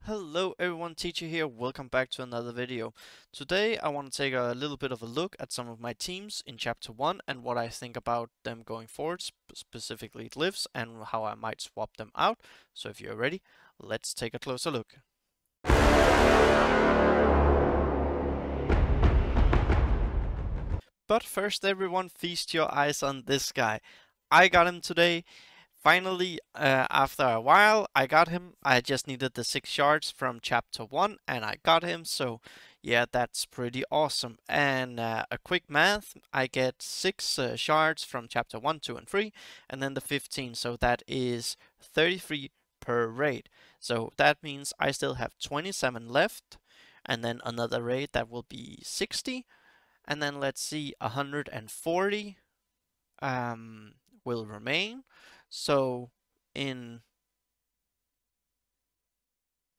Hello everyone, Teacher here. Welcome back to another video. Today I want to take a little bit of a look at some of my teams in Chapter 1 and what I think about them going forward, specifically glyphs, and how I might swap them out. So if you're ready, let's take a closer look. But first everyone, feast your eyes on this guy. I got him today. Finally, after a while, I got him. I just needed the 6 shards from Chapter 1 and I got him, so yeah, that's pretty awesome. And a quick math, I get 6 shards from Chapter 1, 2, and 3, and then the 15, so that is 33 per raid. So that means I still have 27 left, and then another raid that will be 60, and then let's see, 140 will remain. So in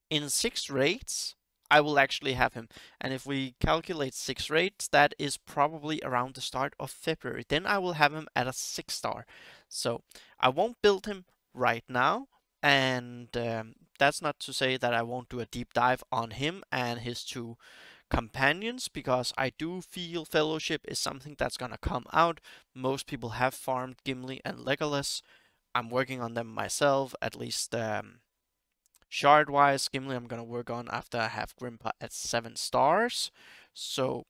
6 raids, I will actually have him. And if we calculate 6 raids, that is probably around the start of February. Then I will have him at a 6-star. So I won't build him right now. And that's not to say that I won't do a deep dive on him and his 2 companions, because I do feel Fellowship is something that's gonna come out. Most people have farmed Gimli and Legolas. I'm working on them myself, at least shard-wise. Gimli I'm gonna work on after I have Grimpa at 7 stars. So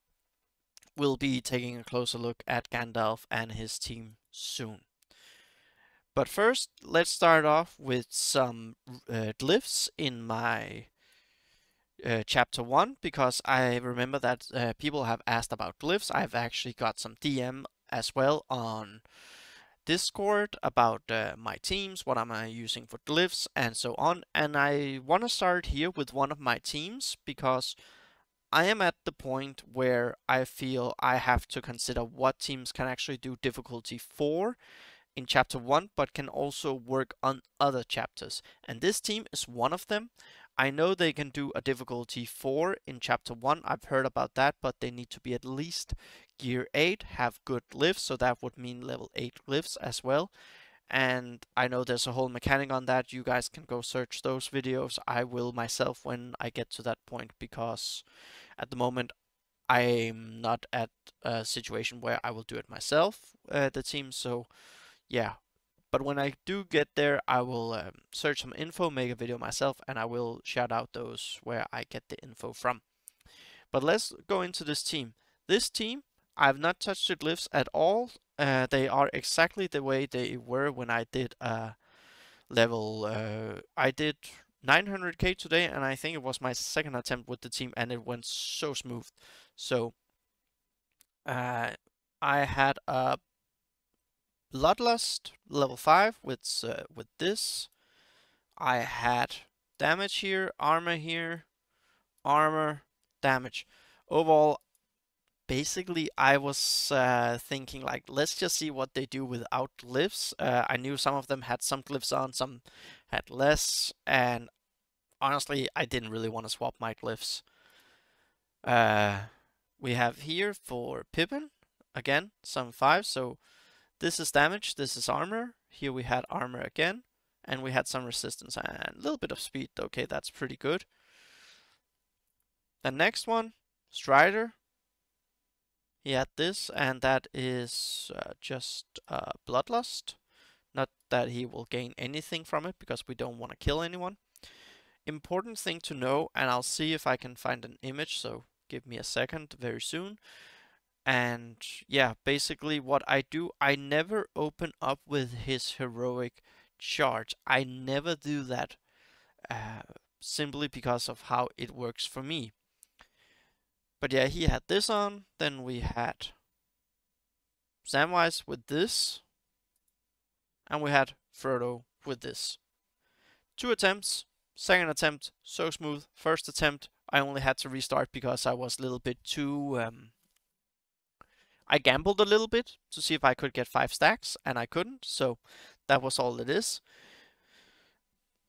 we'll be taking a closer look at Gandalf and his team soon. But first, let's start off with some glyphs in my Chapter 1, because I remember that people have asked about glyphs. I've actually got some DM as well on Discord about my teams, what am I using for glyphs, and so on. And I want to start here with one of my teams, because I am at the point where I feel I have to consider what teams can actually do difficulty 4 in Chapter 1, but can also work on other chapters. And this team is one of them. I know they can do a difficulty 4 in Chapter 1, I've heard about that, but they need to be at least Gear 8, have good glyphs, so that would mean level 8 glyphs as well. And I know there's a whole mechanic on that, you guys can go search those videos. I will myself when I get to that point, because at the moment I'm not at a situation where I will do it myself, the team, so yeah. But when I do get there, I will search some info, make a video myself, and I will shout out those where I get the info from. But let's go into this team. This team, I've not touched the glyphs at all. They are exactly the way they were when I did I did 900k today, and I think it was my second attempt with the team, and it went so smooth. So I had a Bloodlust level 5 with this. I had damage here, armor, damage. Overall, basically I was thinking like, let's just see what they do without glyphs. I knew some of them had some glyphs on, some had less, and honestly I didn't really want to swap my glyphs. We have here for Pippin, again, some 5, so this is damage, this is armor. Here we had armor again, and we had some resistance and a little bit of speed. Okay, that's pretty good. The next one, Strider. He had this, and that is just Bloodlust. Not that he will gain anything from it, because we don't want to kill anyone. Important thing to know, and I'll see if I can find an image, so give me a second very soon. And yeah, basically what I do, I never open up with his heroic charge. I never do that, simply because of how it works for me. But yeah, he had this on, then we had Samwise with this, and we had Frodo with this. 2 attempts, second attempt, so smooth. First attempt, I only had to restart because I was a little bit too I gambled a little bit to see if I could get 5 stacks, and I couldn't, so that was all it is.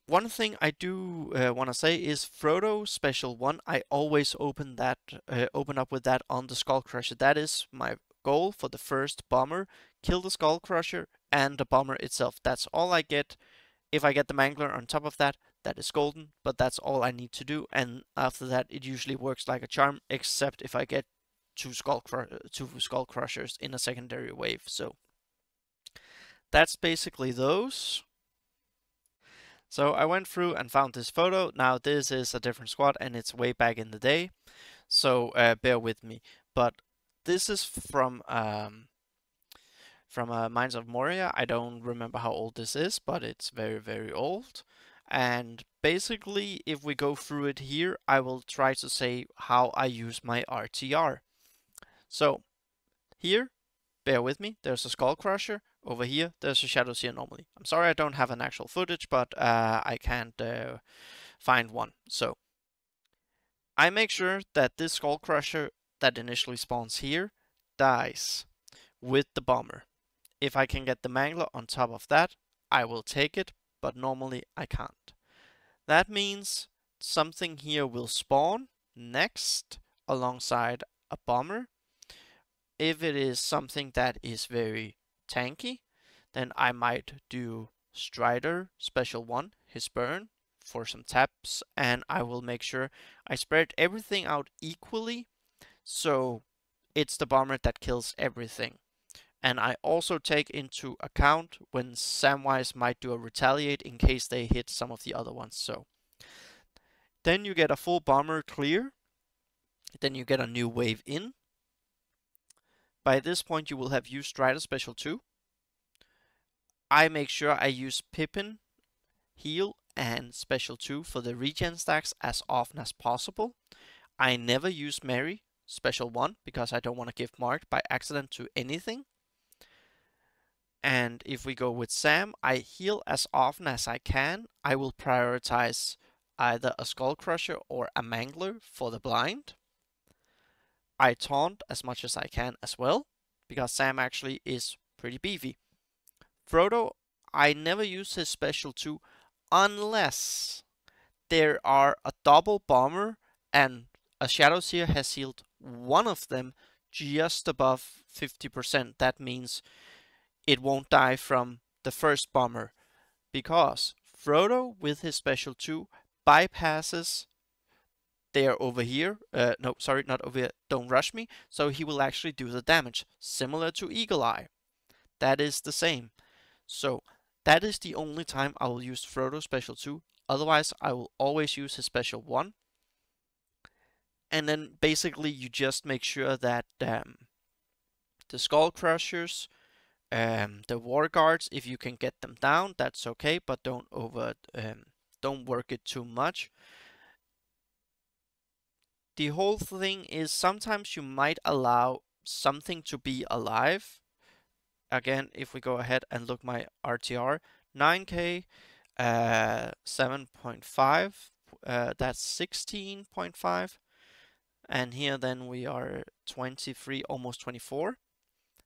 One thing I do want to say is Frodo Special 1, I always open up with that on the Skull Crusher. That is my goal for the first bomber. Kill the Skull Crusher and the bomber itself. That's all I get. If I get the Mangler on top of that, that is golden, but that's all I need to do, and after that it usually works like a charm, except if I get two Skull Crushers in a secondary wave. So that's basically those. So I went through and found this photo. Now this is a different squad and it's way back in the day, so bear with me. But this is from Mines of Moria. I don't remember how old this is, but it's very, very old. And basically, if we go through it here, I will try to say how I use my RtR. So here, bear with me, there's a Skull Crusher. Over here, there's a Shadowseer normally. I'm sorry I don't have an actual footage, but I can't find one. So I make sure that this Skull Crusher that initially spawns here dies with the bomber. If I can get the Mangler on top of that, I will take it, but normally I can't. That means something here will spawn next alongside a bomber. If it is something that is very tanky, then I might do Strider Special 1, his burn, for some taps, and I will make sure I spread everything out equally, so it's the bomber that kills everything. And I also take into account when Samwise might do a retaliate in case they hit some of the other ones. So then you get a full bomber clear, then you get a new wave in. By this point you will have used Strider Special 2. I make sure I use Pippin, Heal, and Special 2 for the regen stacks as often as possible. I never use Mary Special 1 because I don't want to give marked by accident to anything. And if we go with Sam, I heal as often as I can. I will prioritize either a Skull Crusher or a Mangler for the blind. I taunt as much as I can as well, because Sam actually is pretty beefy. Frodo, I never use his Special 2 unless there are a double bomber and a Shadowseer has healed one of them just above 50%. That means it won't die from the first bomber, because Frodo with his Special 2 bypasses, they are over here, no, sorry, not over here, don't rush me, so he will actually do the damage, similar to Eagle Eye. That is the same. So that is the only time I will use Frodo Special 2, otherwise I will always use his Special 1. And then basically you just make sure that the Skull Crushers, the War Guards, if you can get them down, that's okay, but don't work it too much. The whole thing is sometimes you might allow something to be alive. Again, if we go ahead and look my RtR, 9k, 7.5, that's 16.5, and here then we are 23, almost 24.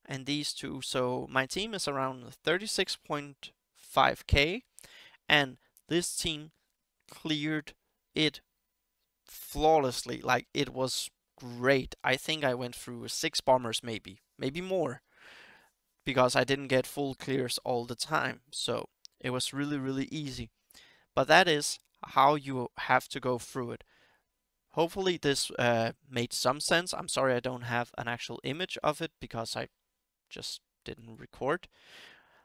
And these two, so my team is around 36.5k, and this team cleared it flawlessly. Like, it was great. I think I went through 6 bombers, maybe more, because I didn't get full clears all the time, so it was really, really easy. But that is how you have to go through it. Hopefully this made some sense. I'm sorry I don't have an actual image of it because I just didn't record.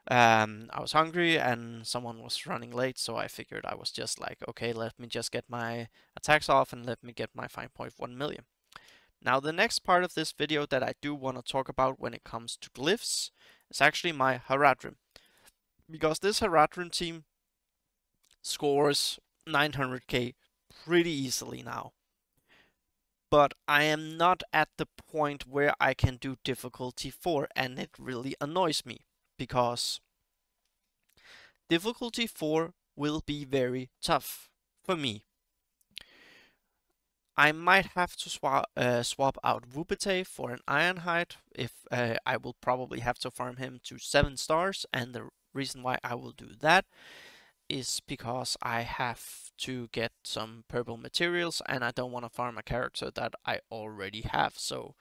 I was hungry and someone was running late, so I figured I was just like, okay, let me just get my attacks off and let me get my 5.1 million. Now the next part of this video that I do want to talk about when it comes to glyphs is actually my Haradrim. Because this Haradrim team scores 900k pretty easily now. But I am not at the point where I can do difficulty 4, and it really annoys me, because difficulty 4 will be very tough for me. I might have to swap out Wupete for an Ironhide if I will probably have to farm him to 7 stars, and the reason why I will do that is because I have to get some purple materials and I don't want to farm a character that I already have. So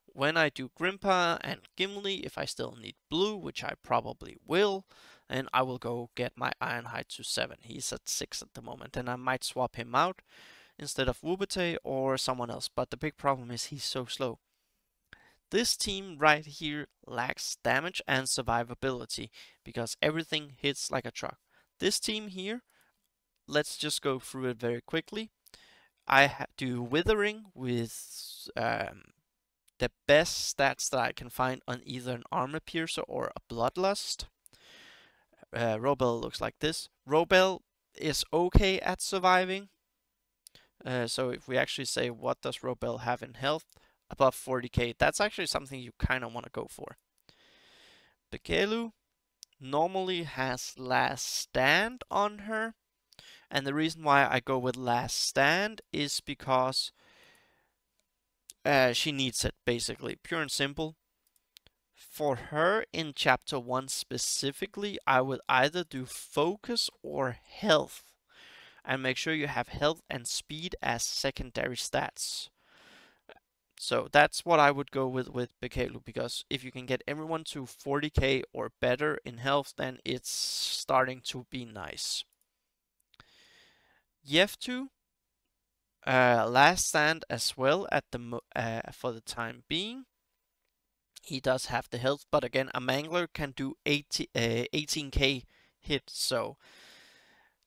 when I do Grimpa and Gimli, if I still need blue, which I probably will, and I will go get my Ironhide to 7. He's at 6 at the moment, and I might swap him out instead of Wubate or someone else, but the big problem is he's so slow. This team right here lacks damage and survivability because everything hits like a truck. This team here, let's just go through it very quickly. I do Withering with the best stats that I can find on either an Armor Piercer or a Bloodlust. Robel looks like this. Robel is okay at surviving. So if we actually say what does Robel have in health, above 40k, that's actually something you kind of want to go for. Bekelu normally has Last Stand on her, and the reason why I go with Last Stand is because she needs it, basically, pure and simple. For her in chapter 1 specifically, I would either do focus or health, and make sure you have health and speed as secondary stats. So that's what I would go with Bekelu, because if you can get everyone to 40k or better in health, then it's starting to be nice. Yeftu, Last Stand as well at the for the time being. He does have the health, but again, a Mangler can do 18k hit, so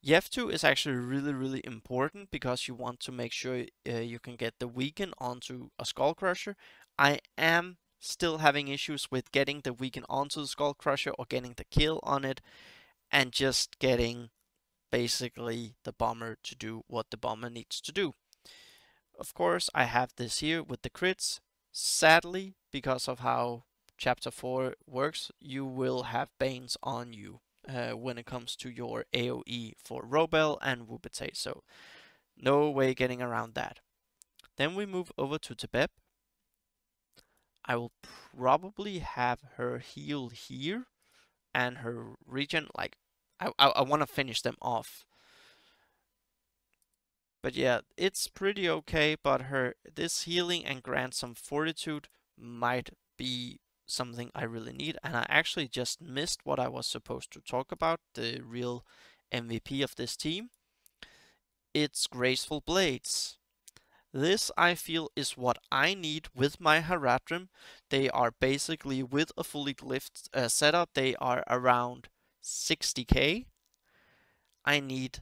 Yeftu is actually really important because you want to make sure you can get the weaken onto a Skull Crusher. I am still having issues with getting the weaken onto the Skull Crusher or getting the kill on it, and just getting basically the bomber to do what the bomber needs to do. Of course, I have this here with the crits. Sadly, because of how chapter 4 works, you will have Banes on you when it comes to your AoE for Robel and Wubate, so no way getting around that. Then we move over to Tebeb. I will probably have her heal here and her regen, like, I want to finish them off. But yeah, it's pretty okay, but this healing and grant some fortitude might be something I really need, and I actually just missed what I was supposed to talk about, the real MVP of this team. It's Graceful Blades. This, I feel, is what I need with my Haradrim. They are basically, with a fully glyphed setup, they are around 60k. I need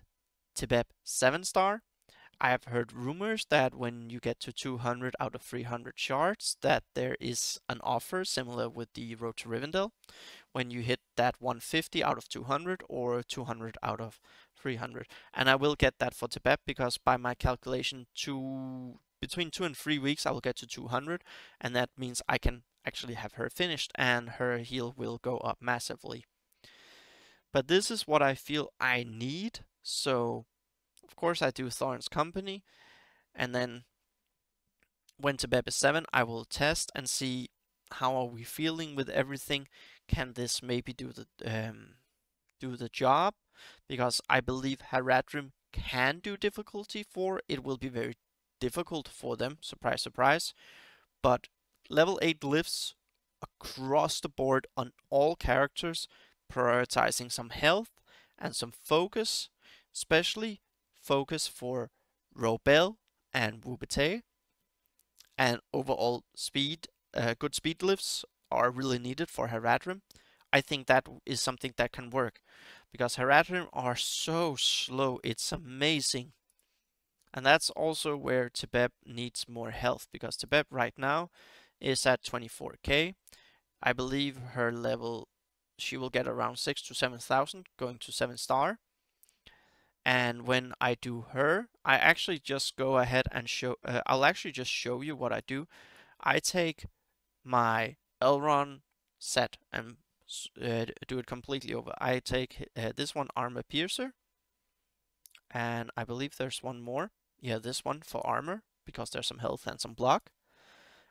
Tebeb 7-star. I have heard rumors that when you get to 200 out of 300 shards, that there is an offer similar with the Road to Rivendell, when you hit that 150 out of 200 or 200 out of 300. And I will get that for Tebeb because by my calculation, between 2 and 3 weeks I will get to 200, and that means I can actually have her finished and her heal will go up massively. But this is what I feel I need, so of course I do Thorin's Company, and then when Tebeb is 7, I will test and see how are we feeling with everything. Can this maybe do the job? Because I believe Haradrim can do difficulty 4. It will be very difficult for them, surprise, surprise. But level 8 glyphs across the board on all characters, prioritizing some health and some focus, especially focus for Robel and Wubate, and overall speed, good speed glyphs are really needed for Haradrim. I think that is something that can work, because Haradrim are so slow, it's amazing. And that's also where Tebeb needs more health, because Tebeb right now is at 24k. I believe her level, she will get around 6,000 to 7,000, going to 7-star. And when I do her, I actually just go ahead and I'll actually just show you what I do. I take my Elrond set and do it completely over. I take this one, Armor Piercer, and I believe there's one more. Yeah, this one for armor, because there's some health and some block.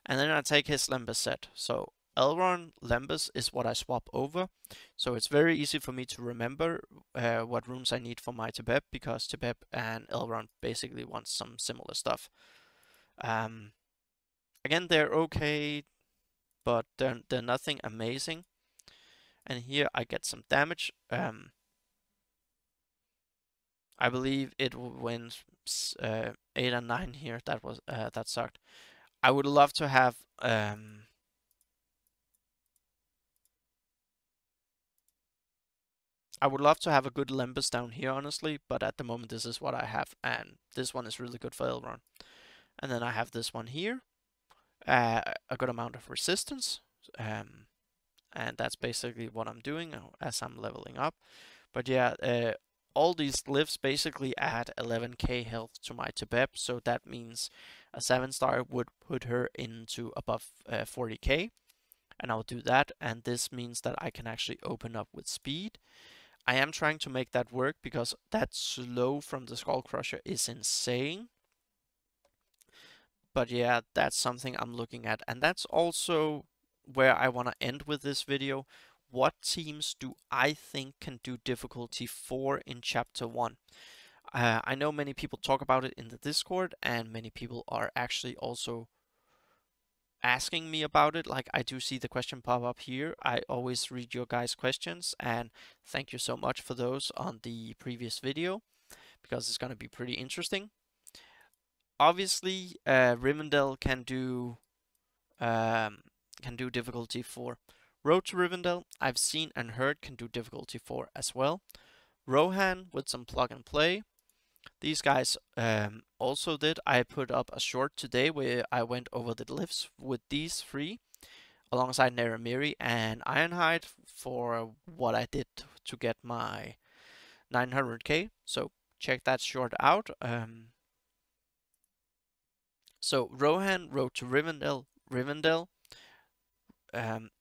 And then I take his Lembas set. So Elrond Lembas is what I swap over. So it's very easy for me to remember what runes I need for my Tebeb, because Tebeb and Elrond basically want some similar stuff. Again, they're okay, but they're nothing amazing. and here I get some damage. I believe it went 8 and 9 here. That was that sucked. I would love to have a good Lembus down here, honestly, but at the moment this is what I have, and this one is really good for Elrond. And then I have this one here, a good amount of resistance, and that's basically what I'm doing as I'm leveling up. But yeah, all these glyphs basically add 11k health to my Tebeb, so that means a 7-star would put her into above 40k, and I'll do that, and this means that I can actually open up with speed. I am trying to make that work because that slow from the Skull Crusher is insane. But yeah, that's something I'm looking at, and that's also where I want to end with this video. What teams do I think can do difficulty 4 in Chapter 1? I know many people talk about it in the Discord, and many people are actually also asking me about it. Like, I do see the question pop up here. I always read your guys' questions, and thank you so much for those on the previous video, because it's going to be pretty interesting. Obviously, Rivendell can do difficulty 4. Road to Rivendell, I've seen and heard can do difficulty 4 as well. Rohan with some plug and play. These guys also did. I put up a short today where I went over the glyphs with these 3 alongside Naramiri and Ironhide for what I did to get my 900k. So check that short out. So Rohan, Road to Rivendell.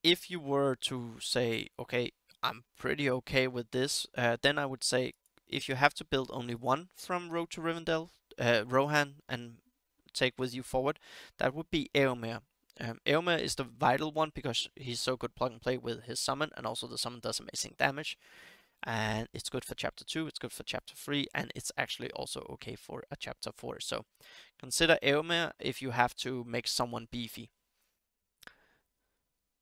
If you were to say, okay, I'm pretty okay with this, then I would say if you have to build only one from Road to Rivendell, Rohan, and take with you forward, that would be Eomer. Eomer is the vital one because he's so good plug and play with his summon, and also the summon does amazing damage. And it's good for Chapter 2, it's good for Chapter 3, and it's actually also okay for a Chapter 4. So consider Eomer if you have to make someone beefy.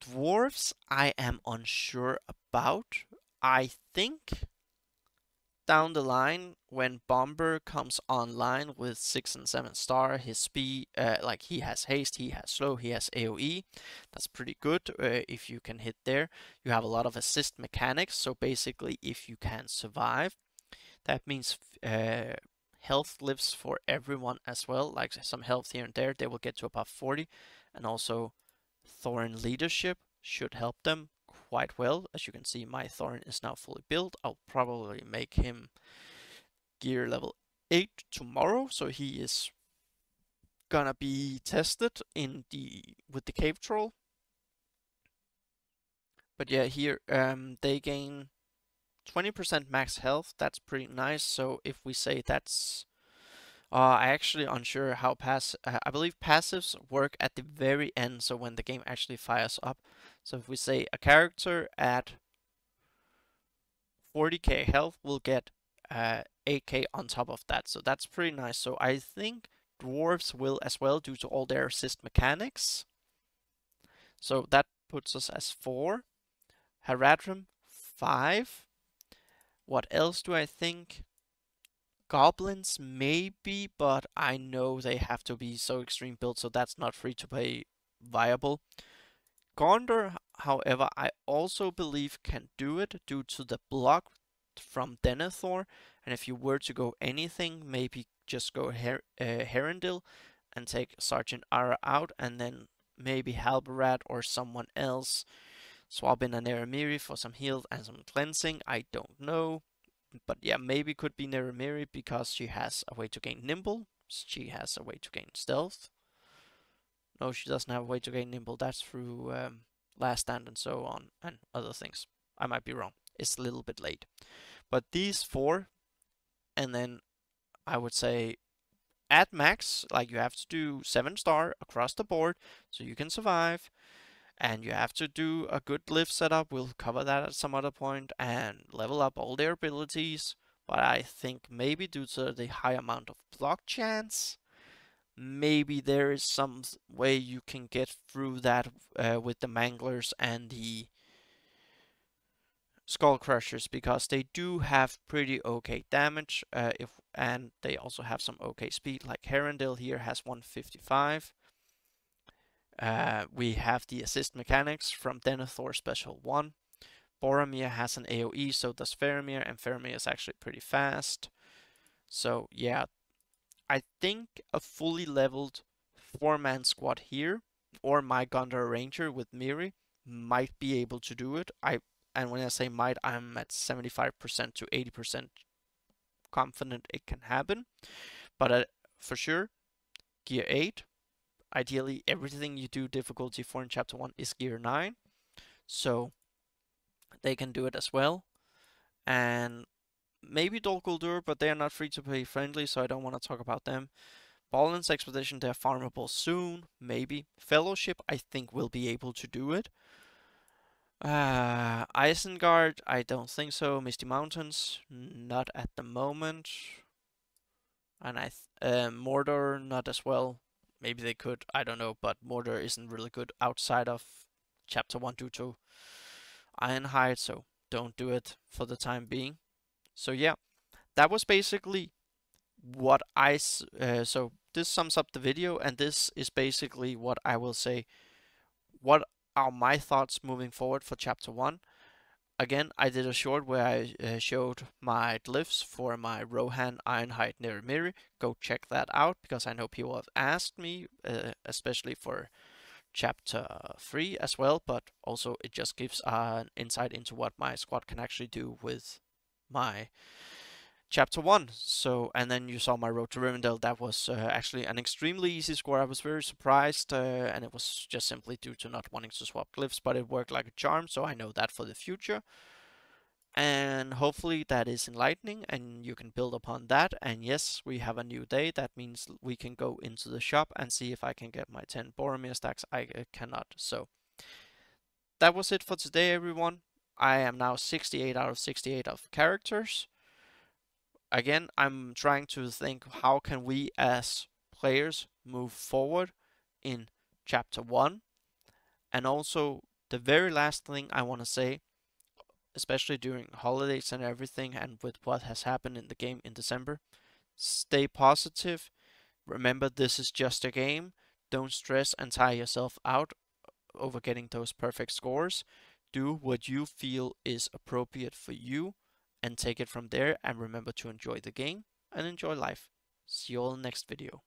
Dwarves, I am unsure about. I think down the line, when Bomber comes online with 6 and 7-star, his speed, like he has haste, he has slow, he has AoE. That's pretty good if you can hit there. You have a lot of assist mechanics, so basically if you can survive, that means health lives for everyone as well, like some health here and there, they will get to above 40, and also Thorin leadership should help them quite well. As you can see, my Thorin is now fully built. I'll probably make him gear level 8 tomorrow, so he is gonna be tested with the cave troll. But yeah, here they gain 20% max health. That's pretty nice. So if we say that's I actually unsure how I believe passives work at the very end, so when the game actually fires up. So if we say a character at 40k health will get 8k on top of that, so that's pretty nice. So I think dwarves will as well due to all their assist mechanics. So that puts us as 4. Haradrim 5. What else do I think? Goblins, maybe, but I know they have to be so extreme build, so that's not free to play viable. Gondor, however, I also believe can do it due to the block from Denethor, and if you were to go anything, maybe just go Harrindil and take Sergeant Ara out, and then maybe Halbarad or someone else. Swap in a Naramiri for some heal and some cleansing, I don't know. But yeah, maybe could be Naramiri because she has a way to gain Nimble. She has a way to gain Stealth. No, she doesn't have a way to gain Nimble. That's through Last Stand and so on, and other things. I might be wrong. It's a little bit late. But these 4, and then I would say at max, like you have to do 7-star across the board so you can survive. And you have to do a good glyph setup. We'll cover that at some other point, and level up all their abilities. But I think maybe due to the high amount of block chance, maybe there is some way you can get through that with the manglers and the Skull Crushers because they do have pretty okay damage, and they also have some okay speed. Like Rivendell here has 155. We have the assist mechanics from Denethor Special 1. Boromir has an AoE, so does Faramir, and Faramir is actually pretty fast. So yeah, I think a fully leveled 4-man squad here, or my Gondor Ranger with Miri, might be able to do it. And when I say might, I'm at 75% to 80% confident it can happen. But for sure, Gear 8. Ideally, everything you do difficulty 4 in Chapter 1 is Gear 9. So they can do it as well. And maybe Dol Guldur, but they are not free-to-play friendly, so I don't want to talk about them. Balance Expedition, they're farmable soon, maybe. Fellowship, I think, will be able to do it. Isengard, I don't think so. Misty Mountains, not at the moment. And Mordor, not as well. Maybe they could, I don't know, but Mordor isn't really good outside of Chapter 1 due to Ironhide, so don't do it for the time being. So yeah, that was basically what so this sums up the video, and this is basically what I will say. What are my thoughts moving forward for Chapter 1? Again, I did a short where I showed my glyphs for my Rohan, Ironhide, Miri. Go check that out, because I know people have asked me, especially for Chapter 3 as well, but also it just gives an insight into what my squad can actually do with my Chapter 1. So, and then you saw my road to Rivendell. That was actually an extremely easy score. I was very surprised, and it was just simply due to not wanting to swap glyphs, but it worked like a charm, so I know that for the future. And hopefully that is enlightening, and you can build upon that. And yes, we have a new day. That means we can go into the shop and see if I can get my 10 Boromir stacks. I cannot. So that was it for today, everyone. I am now 68 out of 68 of characters. Again, I'm trying to think, how can we as players move forward in Chapter 1? And also, the very last thing I want to say, especially during holidays and everything, and with what has happened in the game in December, stay positive. Remember, this is just a game. Don't stress and tire yourself out over getting those perfect scores. Do what you feel is appropriate for you and take it from there, and remember to enjoy the game and enjoy life. See you all in the next video.